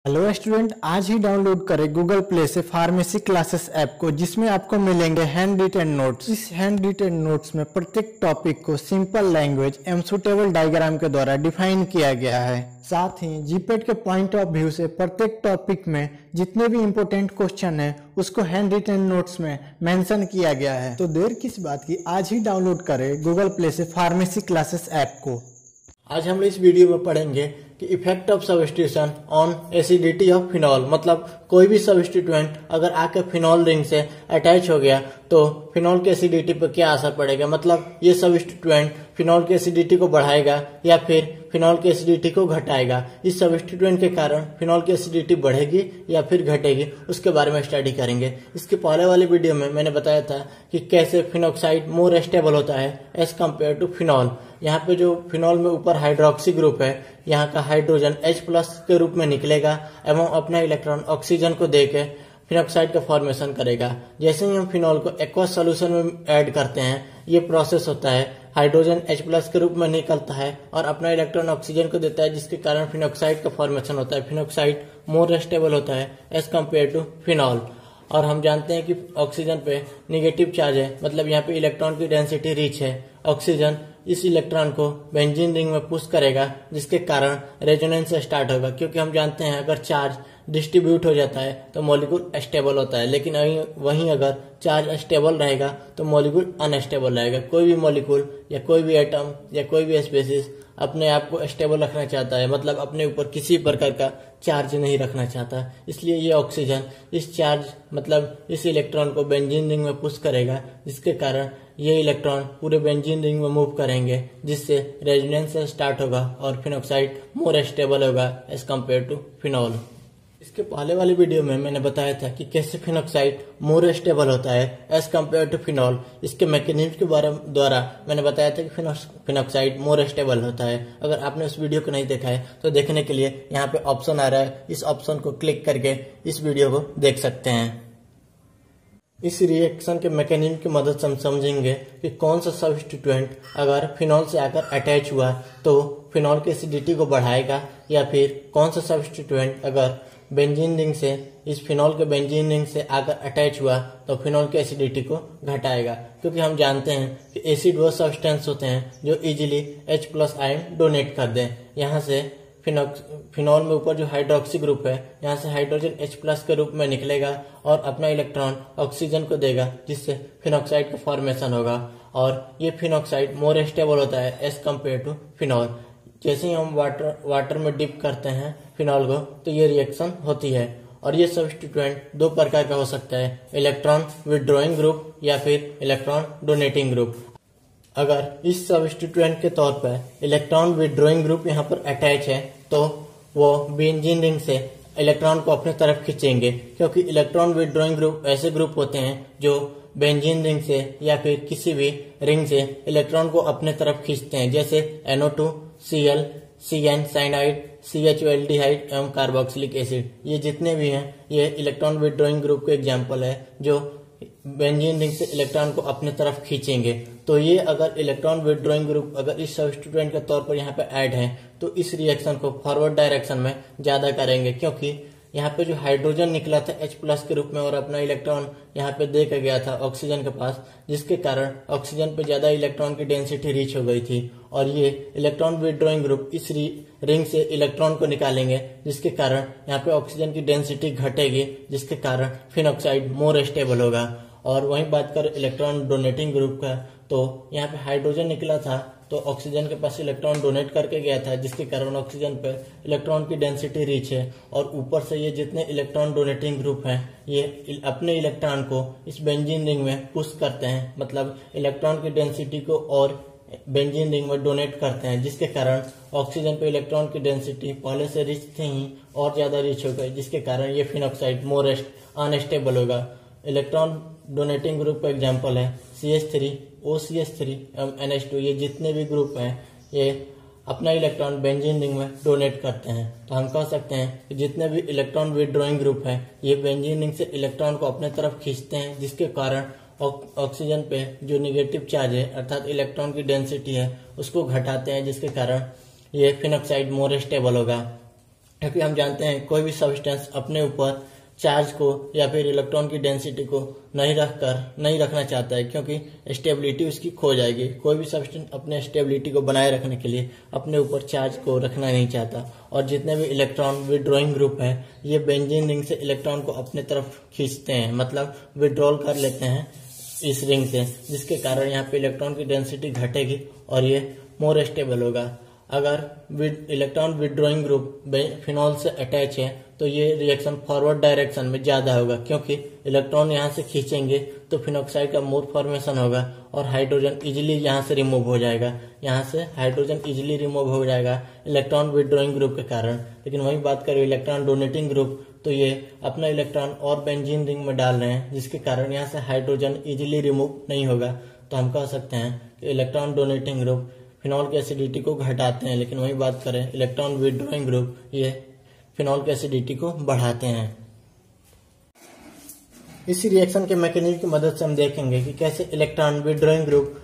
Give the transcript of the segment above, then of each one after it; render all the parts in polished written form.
Hello student, आज ही download करें Google play से फार्मेसी क्लासेस ऐप को, जिसमें आपको मिलेंगे हैंड रिटन नोट्स। इस हैंड रिटन नोट्स में प्रत्येक टॉपिक को सिंपल लैंग्वेज एवं सुटेबल डायग्राम के द्वारा डिफाइन किया गया है। साथ ही जीपेट के पॉइंट ऑफ व्यू से प्रत्येक टॉपिक में जितने भी इम्पोर्टेंट क्वेश्चन है उसको हैंड रिटन नोट्स में मेंशन किया गया है। तो देर किस बात की, आज ही डाउनलोड करें गूगल प्ले से फार्मेसी क्लासेस ऐप को। आज हम इस वीडियो में पढ़ेंगे कि effect of substitution on acidity of phenol. मतलब कोई भी सब्स्टिट्यूएंट अगर आके फिनॉल रिंग से अटैच हो गया तो फिनॉल की एसिडिटी पर क्या असर पड़ेगा। मतलब ये सब्स्टिट्यूएंट फिनॉल की एसिडिटी को बढ़ाएगा या फिर फिनॉल की एसिडिटी को घटाएगा। इस सब्स्टिट्यूएंट के कारण फिनॉल की एसिडिटी बढ़ेगी या फिर घटेगी, उसके बारे में स्टडी करेंगे। इसके पहले वाले वीडियो में मैंने बताया था कि कैसे फिनॉक्साइड मोर स्टेबल होता है एज कम्पेयर टू फिनॉल। यहाँ पे जो फिनॉल में ऊपर हाइड्रोक्सी ग्रुप है, यहाँ का हाइड्रोजन H+ के रूप में निकलेगा एवं अपना इलेक्ट्रॉन ऑक्सीजन को देके फिनॉक्साइड का फॉर्मेशन करेगा। जैसे ही हम फिनॉल को एक्वस सॉल्यूशन में ऐड करते हैं, ये प्रोसेस होता है, हाइड्रोजन H+ के रूप में निकलता है और अपना इलेक्ट्रॉन ऑक्सीजन को देता है, जिसके कारण फिनॉक्साइड का फॉर्मेशन होता है। फिनॉक्साइड मोर स्टेबल होता है एज कम्पेयर टू फिनॉल। और हम जानते हैं कि ऑक्सीजन पे निगेटिव चार्ज है, मतलब यहाँ पे इलेक्ट्रॉन की डेंसिटी रिच है। ऑक्सीजन इस इलेक्ट्रॉन को बेंजीन रिंग में पुश करेगा, जिसके कारण रेजोनेंस स्टार्ट होगा। क्योंकि हम जानते हैं अगर चार्ज डिस्ट्रीब्यूट हो जाता है तो मॉलिक्यूल स्टेबल होता है, लेकिन वहीं अगर चार्ज स्टेबल रहेगा तो मॉलिक्यूल अनस्टेबल रहेगा। कोई भी मॉलिक्यूल या कोई भी एटम या कोई भी स्पेसीज अपने आप को स्टेबल रखना चाहता है, मतलब अपने ऊपर किसी प्रकार का चार्ज नहीं रखना चाहता। इसलिए ये ऑक्सीजन इस चार्ज मतलब इस इलेक्ट्रॉन को बेंजीन रिंग में पुश करेगा, जिसके कारण ये इलेक्ट्रॉन पूरे बेंजीन रिंग में मूव करेंगे, जिससे रेजोनेंस स्टार्ट होगा और फिनॉक्साइड मोर स्टेबल होगा एज कम्पेयर टू फिनॉल। इसके पहले वाले वीडियो में मैंने बताया था कि कैसे फिनॉक्साइड मोर स्टेबल होता है एज कम्पेयर टू फिनॉल। इसके मैकेनिज्म के द्वारा मैंने बताया था कि फिनॉक्साइड मोर स्टेबल होता है। अगर आपने उस वीडियो को नहीं देखा है तो देखने के लिए यहाँ पे ऑप्शन आ रहा है, इस ऑप्शन को क्लिक करके इस वीडियो को देख सकते हैं। इस रिएक्शन के मैकेनिज्म की मदद से हम समझेंगे कि कौन सा सब्स्टिट्यूएंट अगर फिनॉल से आकर अटैच हुआ तो फिनॉल की एसिडिटी को बढ़ाएगा, या फिर कौन सा सब्स्टिट्यूएंट अगर बेंजीन रिंग से इस फिनॉल के बेंजीन रिंग से आकर अटैच हुआ तो फिनॉल की एसिडिटी को घटाएगा। क्योंकि हम जानते हैं कि एसिड वो सब्सटेंस होते हैं जो इजीली H+ आयन डोनेट कर दें। यहाँ से फिनॉल में ऊपर जो हाइड्रोक्सी ग्रुप है, यहाँ से हाइड्रोजन H+ के रूप में निकलेगा और अपना इलेक्ट्रॉन ऑक्सीजन को देगा, जिससे फिनॉक्साइड का फॉर्मेशन होगा। और ये फिनॉक्साइड मोर स्टेबल होता है एज कम्पेयर टू फिनॉल। जैसे ही हम वाटर में डिप करते हैं फिनॉल को तो ये रिएक्शन होती है। और ये सब्स्टिट्यूएंट दो प्रकार का हो सकता है, इलेक्ट्रॉन विथड्रॉइंग ग्रुप या फिर इलेक्ट्रॉन डोनेटिंग ग्रुप। अगर इस सब्स्टिट्यूएंट के तौर पर इलेक्ट्रॉन विथड्रॉइंग ग्रुप यहाँ पर अटैच है तो वो बेंजीन रिंग से इलेक्ट्रॉन को अपने तरफ खींचेंगे। क्योंकि इलेक्ट्रॉन विथड्रॉइंग ग्रुप ऐसे ग्रुप होते हैं जो बेंजीन रिंग से या फिर किसी भी रिंग से इलेक्ट्रॉन को अपने तरफ खींचते हैं, जैसे NO2, Cl, CN cyanide, CHO aldehyde एवं कार्बोक्सिलिक एसिड। ये जितने भी हैं ये इलेक्ट्रॉन विथड्रॉइंग ग्रुप के एग्जाम्पल है जो बेंजीन रिंग से इलेक्ट्रॉन को अपने तरफ खींचेंगे। तो ये अगर इलेक्ट्रॉन विथड्रॉइंग ग्रुप अगर इस सब्स्टिट्यूएंट के तौर पर यहाँ पे ऐड है तो इस रिएक्शन को फॉरवर्ड डायरेक्शन में ज्यादा करेंगे। क्योंकि यहाँ पे जो हाइड्रोजन निकला था H+ के रूप में और अपना इलेक्ट्रॉन यहाँ पे दे कर गया था ऑक्सीजन के पास, जिसके कारण ऑक्सीजन पे ज्यादा इलेक्ट्रॉन की डेंसिटी रीच हो गई थी। और ये इलेक्ट्रॉन विथड्रॉइंग ग्रुप इस रिंग से इलेक्ट्रॉन को निकालेंगे, जिसके कारण यहाँ पे ऑक्सीजन की डेंसिटी घटेगी, जिसके कारण फिनॉक्साइड मोर स्टेबल होगा। और वहीं बात कर इलेक्ट्रॉन डोनेटिंग ग्रुप का, तो यहाँ पे हाइड्रोजन निकला था तो ऑक्सीजन के पास इलेक्ट्रॉन डोनेट करके गया था, जिसके कारण ऑक्सीजन पर इलेक्ट्रॉन की डेंसिटी रीच है। और ऊपर से ये जितने इलेक्ट्रॉन डोनेटिंग ग्रुप हैं ये अपने इलेक्ट्रॉन को इस बेंजीन रिंग में पुश करते हैं, मतलब इलेक्ट्रॉन की डेंसिटी को और बेंजीन रिंग में डोनेट करते हैं, जिसके कारण ऑक्सीजन पे इलेक्ट्रॉन की डेंसिटी पहले से रिच थी ही और ज्यादा रिच हो गई, जिसके कारण ये फिनॉक्साइड मोर अनस्टेबल होगा। इलेक्ट्रॉन डोनेटिंग ग्रुप का एग्जाम्पल है CH3, OCH3 एवं NH2। ये जितने भी ग्रुप हैं ये अपना इलेक्ट्रॉन बेंजीन रिंग में डोनेट करते हैं। तो हम कह सकते हैं कि जितने भी इलेक्ट्रॉन विथड्रॉइंग ग्रुप हैं ये बेंजीन रिंग से इलेक्ट्रॉन को अपने तरफ खींचते हैं, जिसके कारण ऑक्सीजन पे जो निगेटिव चार्ज है अर्थात इलेक्ट्रॉन की डेंसिटी है उसको घटाते हैं, जिसके कारण ये फिनॉक्साइड मोर स्टेबल होगा। क्योंकि हम जानते हैं कोई भी सब्सटेंस अपने ऊपर चार्ज को या फिर इलेक्ट्रॉन की डेंसिटी को नहीं रखना चाहता है, क्योंकि स्टेबिलिटी उसकी खो जाएगी। कोई भी सब्सटेंस अपने स्टेबिलिटी को बनाए रखने के लिए अपने ऊपर चार्ज को रखना नहीं चाहता। और जितने भी इलेक्ट्रॉन विड्रॉइंग ग्रुप है ये बेंजीन रिंग से इलेक्ट्रॉन को अपने तरफ खींचते हैं, मतलब विड्रॉल कर लेते हैं इस रिंग से, जिसके कारण यहाँ पे इलेक्ट्रॉन की डेंसिटी घटेगी और ये मोर स्टेबल होगा। अगर इलेक्ट्रॉन विड्रॉइंग ग्रुप फिनॉल से अटैच है तो ये रिएक्शन फॉरवर्ड डायरेक्शन में ज्यादा होगा, क्योंकि इलेक्ट्रॉन यहाँ से खींचेंगे तो फिनॉक्साइड का मोर फॉर्मेशन होगा और हाइड्रोजन इजिली यहाँ से रिमूव हो जाएगा। यहाँ से हाइड्रोजन इजिली रिमूव हो जाएगा इलेक्ट्रॉन विड्रॉइंग ग्रुप के कारण। लेकिन वही बात करें इलेक्ट्रॉन डोनेटिंग ग्रुप, तो ये अपना इलेक्ट्रॉन और बेंजीन रिंग में डाल रहे हैं, जिसके कारण यहाँ से हाइड्रोजन इजिली रिमूव नहीं होगा। तो हम कह सकते हैं कि इलेक्ट्रॉन डोनेटिंग ग्रुप फिनॉल की एसिडिटी को घटाते हैं, लेकिन वही बात करें इलेक्ट्रॉन विड्रॉइंग ग्रुप ये फिनॉल की एसिडिटी को बढ़ाते हैं। इसी रिएक्शन के मैकेनिज्म की मदद से हम देखेंगे कि कैसे इलेक्ट्रॉन विड्रॉइंग ग्रुप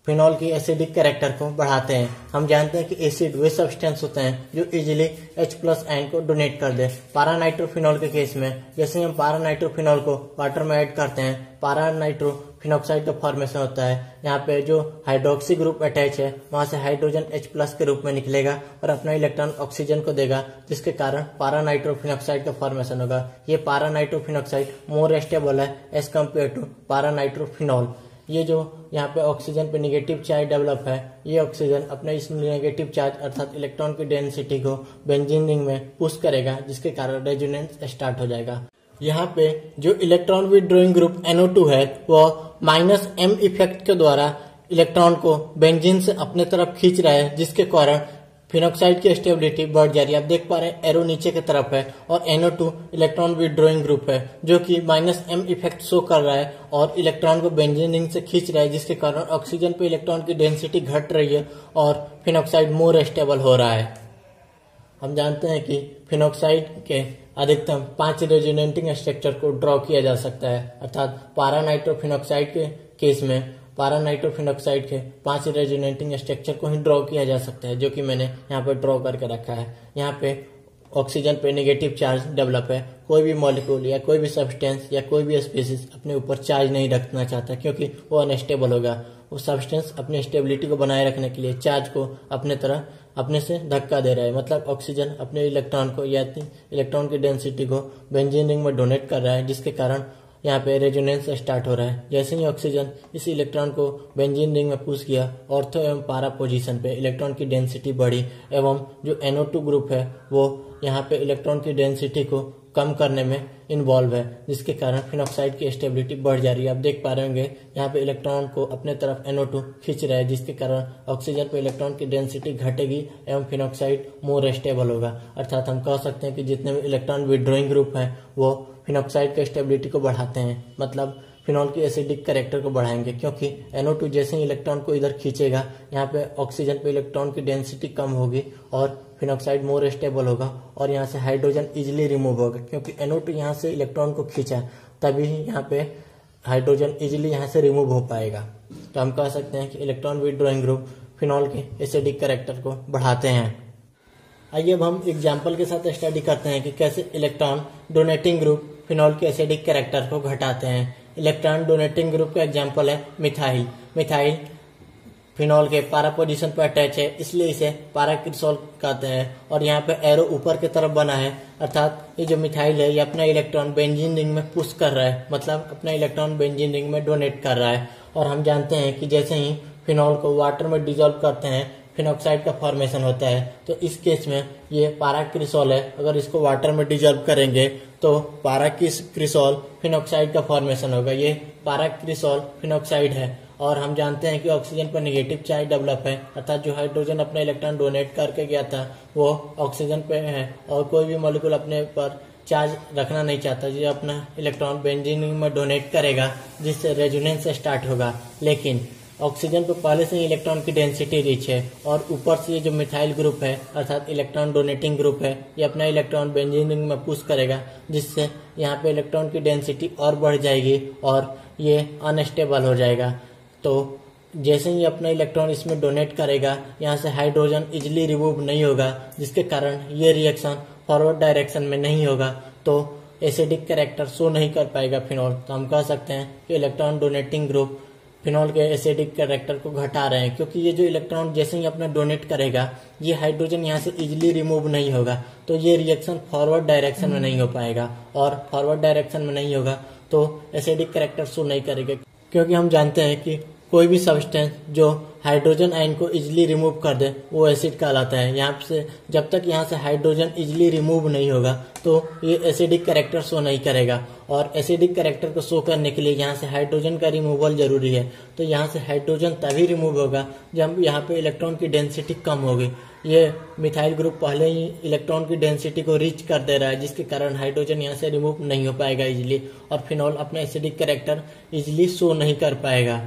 फिनॉल की एसिडिक कैरेक्टर को बढ़ाते हैं। हम जानते हैं कि एसिड वे सब्सटेंस होते हैं जो इजीली H+ आयन को डोनेट कर दे। पारानाइट्रोफिनॉल के केस में जैसे हम पारानाइट्रोफिनॉल को वाटर में ऐड करते हैं, पारानाइट्रोफिनॉक्साइड का फॉर्मेशन होता है। यहाँ पे जो हाइड्रोक्सी ग्रुप अटैच है वहां से हाइड्रोजन H+ के रूप में निकलेगा और अपना इलेक्ट्रॉन ऑक्सीजन को देगा, जिसके कारण पारानाइट्रोफिनॉक्साइड का फॉर्मेशन होगा। ये पारानाइट्रोफिनॉक्साइड मोर स्टेबल है एज कम्पेयर टू पारानाइट्रोफिनॉल। ये जो यहाँ पे ऑक्सीजन पे नेगेटिव चार्ज डेवलप है, ये ऑक्सीजन अपने इस नेगेटिव चार्ज अर्थात इलेक्ट्रॉन की डेंसिटी को बेंजीन रिंग में पुश करेगा, जिसके कारण रेजोनेंस स्टार्ट हो जाएगा। यहाँ पे जो इलेक्ट्रॉन विड्रॉइंग ग्रुप NO2 है वो -m इफेक्ट के द्वारा इलेक्ट्रॉन को बेंजीन से अपने तरफ खींच रहा है, जिसके कारण फिनॉक्साइड की स्टेबिलिटी बढ़ जा रही है। आप देख पा रहे हैं एरो नीचे की तरफ है और NO2 इलेक्ट्रॉन विड्रॉइंग ग्रुप है जो कि -m इफेक्ट शो कर रहा है और इलेक्ट्रॉन को बेंजीन रिंग से खींच रहा है, जिसके कारण ऑक्सीजन पे इलेक्ट्रॉन की डेंसिटी घट रही है और फिनॉक्साइड मोर स्टेबल हो रहा है। हम जानते हैं कि फिनॉक्साइड के अधिकतम 5 रेजोनेटिंग स्ट्रक्चर को ड्रॉ किया जा सकता है, अर्थात पारानाइट्रोफिनॉक्साइड के केस में पारानाइट्रोफिनॉक्साइड के 5 रेजोनेटिंग स्ट्रक्चर को ही ड्रॉ किया जा सकता है, जो कि मैंने यहाँ पे ड्रॉ करके रखा है। यहाँ पे ऑक्सीजन पे नेगेटिव चार्ज डेवलप है। कोई भी मॉलिक्यूल या कोई भी सब्सटेंस या कोई भी स्पीसीज अपने ऊपर चार्ज नहीं रखना चाहता, क्योंकि वो अनस्टेबल होगा। वो सब्सटेंस अपनी स्टेबिलिटी को बनाए रखने के लिए चार्ज को अपने से धक्का दे रहा है, मतलब ऑक्सीजन अपने इलेक्ट्रॉन को या इलेक्ट्रॉन की डेंसिटी को बेंजीन रिंग में डोनेट कर रहा है, जिसके कारण यहाँ पे रेजोनेंस स्टार्ट हो रहा है। जैसे ही ऑक्सीजन इस इलेक्ट्रॉन को बेंजीन रिंग में पुश किया, ऑर्थो एवं पारा पोजीशन पे इलेक्ट्रॉन की डेंसिटी बढ़ी एवं जो NO2 ग्रुप है वो यहाँ पे इलेक्ट्रॉन की डेंसिटी को कम करने में इन्वॉल्व है, जिसके कारण फिनॉक्साइड की स्टेबिलिटी बढ़ जा रही है। आप देख पा रहे होंगे यहाँ पे इलेक्ट्रॉन को अपने तरफ NO2 खींच रहा है, जिसके कारण ऑक्सीजन पे इलेक्ट्रॉन की डेंसिटी घटेगी एवं फिनॉक्साइड मोर स्टेबल होगा। अर्थात हम कह सकते हैं कि जितने भी इलेक्ट्रॉन विड्रॉइंग ग्रुप हैं वो फिनॉक्साइड की स्टेबिलिटी को बढ़ाते हैं, मतलब फिनॉल की एसिडिक कैरेक्टर को बढ़ाएंगे, क्योंकि NO2 जैसे ही इलेक्ट्रॉन को इधर खींचेगा यहाँ पे ऑक्सीजन पे इलेक्ट्रॉन की डेंसिटी कम होगी और फिनॉक्साइड मोर स्टेबल होगा और यहाँ से हाइड्रोजन इजिली रिमूव होगा, क्योंकि NO2 यहाँ से इलेक्ट्रॉन को खींचा तभी यहाँ पे हाइड्रोजन इजिली यहाँ से रिमूव हो पाएगा। तो हम कह सकते हैं कि इलेक्ट्रॉन विड्रॉइंग ग्रुप फिनॉल के एसिडिक कैरेक्टर को बढ़ाते हैं। आइए अब हम एग्जाम्पल के साथ स्टडी करते हैं कि कैसे इलेक्ट्रॉन डोनेटिंग ग्रुप फिनॉल के एसिडिक कैरेक्टर को घटाते हैं। इलेक्ट्रॉन डोनेटिंग ग्रुप का एग्जाम्पल है मिथाइल। मिथाइल फिनॉल के पारा पोजीशन पर अटैच है, इसलिए इसे पाराक्रिसॉल कहते हैं और यहाँ पे एरो ऊपर की तरफ बना है, अर्थात ये जो मिथाइल है ये अपना इलेक्ट्रॉन बेंजीन रिंग में पुश कर रहा है, मतलब अपना इलेक्ट्रॉन बेंजीन रिंग में डोनेट कर रहा है। और हम जानते हैं कि जैसे ही फिनॉल को वाटर में डिजोल्व करते हैं फिनॉक्साइड का फॉर्मेशन होता है, तो इस केस में ये पाराक्रिसॉल है। अगर इसको वाटर में डिजोल्व करेंगे तो पाराक्रिसॉल फिनॉक्साइड का फॉर्मेशन होगा। ये पाराक्रिसॉल फिनॉक्साइड है और हम जानते हैं कि ऑक्सीजन पर नेगेटिव चार्ज डेवलप है, अर्थात जो हाइड्रोजन अपना इलेक्ट्रॉन डोनेट करके गया था वो ऑक्सीजन पे है और कोई भी मॉलिक्यूल अपने पर चार्ज रखना नहीं चाहता, जो अपना इलेक्ट्रॉन बेंजीन रिंग में डोनेट करेगा, जिससे रेजोनेंस स्टार्ट होगा। लेकिन ऑक्सीजन पे पहले से ही इलेक्ट्रॉन की डेंसिटी रिच है और ऊपर से ये जो मिथाइल ग्रुप है अर्थात इलेक्ट्रॉन डोनेटिंग ग्रुप है, ये अपना इलेक्ट्रॉन बेंजीन रिंग में पुश करेगा, जिससे यहाँ पे इलेक्ट्रॉन की डेंसिटी और बढ़ जाएगी और ये अनस्टेबल हो जाएगा। तो जैसे ही अपना इलेक्ट्रॉन इसमें डोनेट करेगा यहाँ से हाइड्रोजन इजिली रिमूव नहीं होगा, जिसके कारण ये रिएक्शन फॉरवर्ड डायरेक्शन में नहीं होगा तो एसिडिक कैरेक्टर शो नहीं कर पाएगा फिनॉल। तो हम कह सकते हैं कि इलेक्ट्रॉन डोनेटिंग ग्रुप फिनॉल के एसिडिक कैरेक्टर को घटा रहे हैं, क्योंकि ये जो इलेक्ट्रॉन जैसे ही अपना डोनेट करेगा ये हाइड्रोजन यहाँ से इजीली रिमूव नहीं होगा, तो ये रिएक्शन फॉरवर्ड डायरेक्शन में नहीं हो पाएगा, और फॉरवर्ड डायरेक्शन में नहीं होगा तो एसिडिक कैरेक्टर शो नहीं करेगा। क्योंकि हम जानते हैं कि कोई भी सब्सटेंस जो हाइड्रोजन आयन को इजीली रिमूव कर दे वो एसिड कहलाता है। यहाँ से जब तक यहाँ से हाइड्रोजन इजीली रिमूव नहीं होगा तो ये एसिडिक कैरेक्टर शो नहीं करेगा, और एसिडिक कैरेक्टर को शो करने के लिए यहाँ से हाइड्रोजन का रिमूवल जरूरी है। तो यहाँ से हाइड्रोजन तभी रिमूव होगा जब यहाँ पे इलेक्ट्रॉन की डेंसिटी कम होगी। ये मिथाइल ग्रुप पहले ही इलेक्ट्रॉन की डेंसिटी को रीच कर दे रहा है, जिसके कारण हाइड्रोजन यहाँ से रिमूव नहीं हो पाएगा इजीली, और फिनॉल अपना एसिडिक कैरेक्टर इजीली शो नहीं कर पाएगा।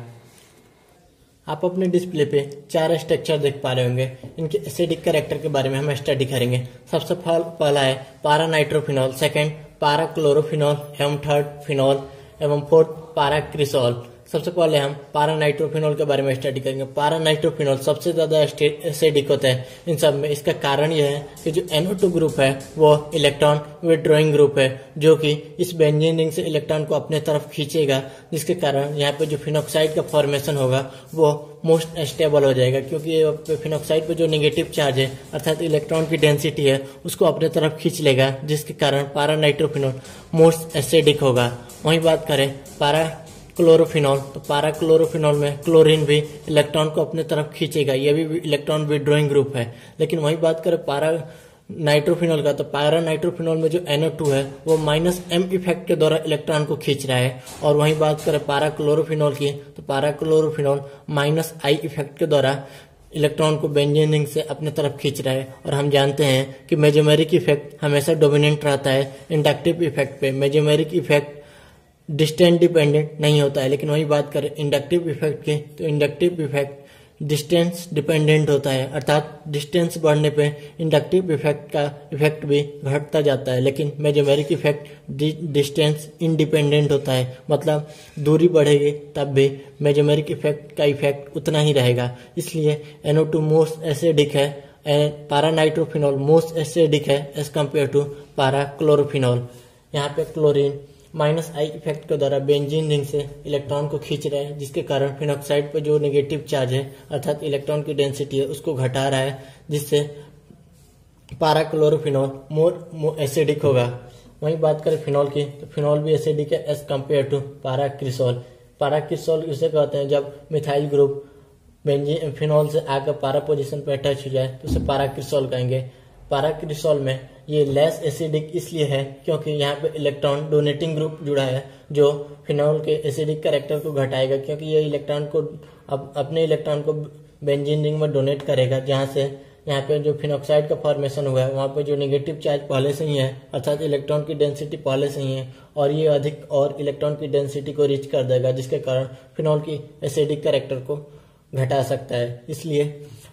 आप अपने डिस्प्ले पे 4 स्ट्रक्चर देख पा रहे होंगे। इनके एसिडिक कैरेक्टर के बारे में हम स्टडी करेंगे। सबसे पहला है पारा नाइट्रोफिनॉल, सेकंड पारा क्लोरोफिनॉल एवं थर्ड फिनॉल एवं फोर्थ पारा क्रिसॉल। सबसे पहले हम पारा नाइट्रोफिनॉल के बारे में स्टडी करेंगे। पारा नाइट्रोफिनॉल सबसे ज्यादा एसिडिक होता है इन सब में। इसका कारण यह है कि जो NO2 ग्रुप है वो इलेक्ट्रॉन विड्रॉइंग ग्रुप है, जो कि इस बेंजीन रिंग से इलेक्ट्रॉन को अपने तरफ खींचेगा, जिसके कारण यहाँ पे जो फिनॉक्साइड का फॉर्मेशन होगा वो मोस्ट स्टेबल हो जाएगा, क्योंकि फिनॉक्साइड पे जो नेगेटिव चार्ज है अर्थात इलेक्ट्रॉन की डेंसिटी है उसको अपने तरफ खींच लेगा, जिसके कारण पारा नाइट्रोफिनॉल मोस्ट एसिडिक होगा। वहीं बात करें पारा क्लोरोफिनॉल, तो पारा क्लोरोफिनॉल में क्लोरीन भी इलेक्ट्रॉन को अपने तरफ खींचेगा, यह भी इलेक्ट्रॉन विड्रॉइंग ग्रुप है। लेकिन वहीं बात करें पारा नाइट्रोफिनॉल का, तो पारा नाइट्रोफिनॉल में जो NO2 है वो -m इफेक्ट के द्वारा इलेक्ट्रॉन को खींच रहा है। और वहीं बात करें पारा क्लोरोफिनॉल की, तो पारा क्लोरोफिनॉल -I इफेक्ट के द्वारा इलेक्ट्रॉन को बेंजीन रिंग से अपने तरफ खींच रहा है। और हम जानते हैं कि मेजोमेरिक इफेक्ट हमेशा डोमिनेंट रहता है इंडक्टिव इफेक्ट पे। मेजोमेरिक इफेक्ट डिस्टेंस डिपेंडेंट नहीं होता है। लेकिन वही बात करें इंडक्टिव इफेक्ट की, तो इंडक्टिव इफेक्ट डिस्टेंस डिपेंडेंट होता है, अर्थात डिस्टेंस बढ़ने पे इंडक्टिव इफेक्ट का इफेक्ट भी घटता जाता है। लेकिन मेजोमेरिक इफेक्ट डिस्टेंस इंडिपेंडेंट होता है, मतलब दूरी बढ़ेगी तब भी मेजोमेरिक इफेक्ट का इफेक्ट उतना ही रहेगा। इसलिए NO2 मोस्ट एसिडिक है, पारा नाइट्रोफिनॉल मोस्ट एसिडिक है एज कम्पेयर टू पारा क्लोरोफिनॉल। यहाँ पे क्लोरीन -I इफेक्ट के द्वारा बेंजीन रिंग से इलेक्ट्रॉन को खींच रहा है, जिसके कारण फिनॉक्साइड पर जो नेगेटिव चार्ज है अर्थात इलेक्ट्रॉन की डेंसिटी है उसको घटा रहा है, जिससे पारा क्लोरोफिनॉल मोर एसिडिक होगा। वहीं बात करें फिनॉल की, तो फिनॉल भी एसिडिक है एज कम्पेयर टू पारा क्रिसॉल। पारा क्रिसॉल इसे कहते हैं जब मिथाइल ग्रुप बेंजीन फिनॉल से आकर पारा पोजीशन पर अटैच हो जाए तो उसे पारा क्रिसॉल कहेंगे। पारा क्रिसॉल में ये लेस एसिडिक इसलिए है क्योंकि यहाँ पे इलेक्ट्रॉन डोनेटिंग ग्रुप जुड़ा है, जो फिनॉल के एसिडिक कैरेक्टर को घटाएगा, क्योंकि ये इलेक्ट्रॉन को अपने इलेक्ट्रॉन को बेंजीन रिंग में डोनेट करेगा, जहाँ से यहाँ पे जो फिनॉक्साइड का फॉर्मेशन हुआ है वहाँ पे जो नेगेटिव चार्ज पहले से ही है अर्थात इलेक्ट्रॉन की डेंसिटी पहले से ही है, और ये अधिक और इलेक्ट्रॉन की डेंसिटी को रीच कर देगा, जिसके कारण फिनॉल की एसिडिक कैरेक्टर को घटा सकता है। इसलिए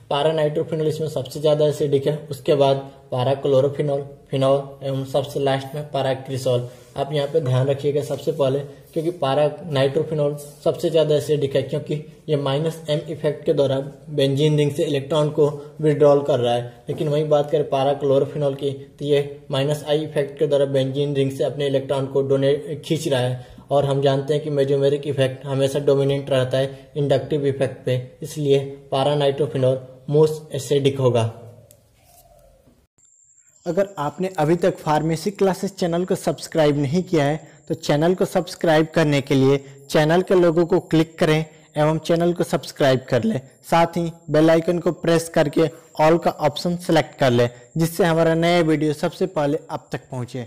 पारा नाइट्रोफिनॉल इसमें सबसे ज्यादा एसिडिक है, उसके बाद पारा क्लोरोफिनॉल, फिनॉल एवं सबसे लास्ट में पारा क्रिसॉल। आप यहाँ पे ध्यान रखिएगा सबसे पहले, क्योंकि पारा नाइट्रोफिनॉल सबसे ज्यादा एसिडिक है क्योंकि ये -m इफेक्ट के द्वारा बेंजीन रिंग से इलेक्ट्रॉन को विड्रॉल कर रहा है। लेकिन वही बात करें पारा क्लोरोफिनॉल की, तो ये -I इफेक्ट के द्वारा बेंजीन रिंग से अपने इलेक्ट्रॉन को खींच रहा है, और हम जानते हैं कि मेजोमेरिक इफेक्ट हमेशा डोमिनेंट रहता है इंडक्टिव इफेक्ट पे, इसलिए पारा नाइट्रोफिनॉल मोस्ट एसिडिक होगा। अगर आपने अभी तक फार्मेसी क्लासेस चैनल को सब्सक्राइब नहीं किया है तो चैनल को सब्सक्राइब करने के लिए चैनल के लोगो को क्लिक करें एवं चैनल को सब्सक्राइब कर लें। साथ ही बेल आइकन को प्रेस करके ऑल का ऑप्शन सेलेक्ट कर लें, जिससे हमारा नया वीडियो सबसे पहले आप तक पहुंचे।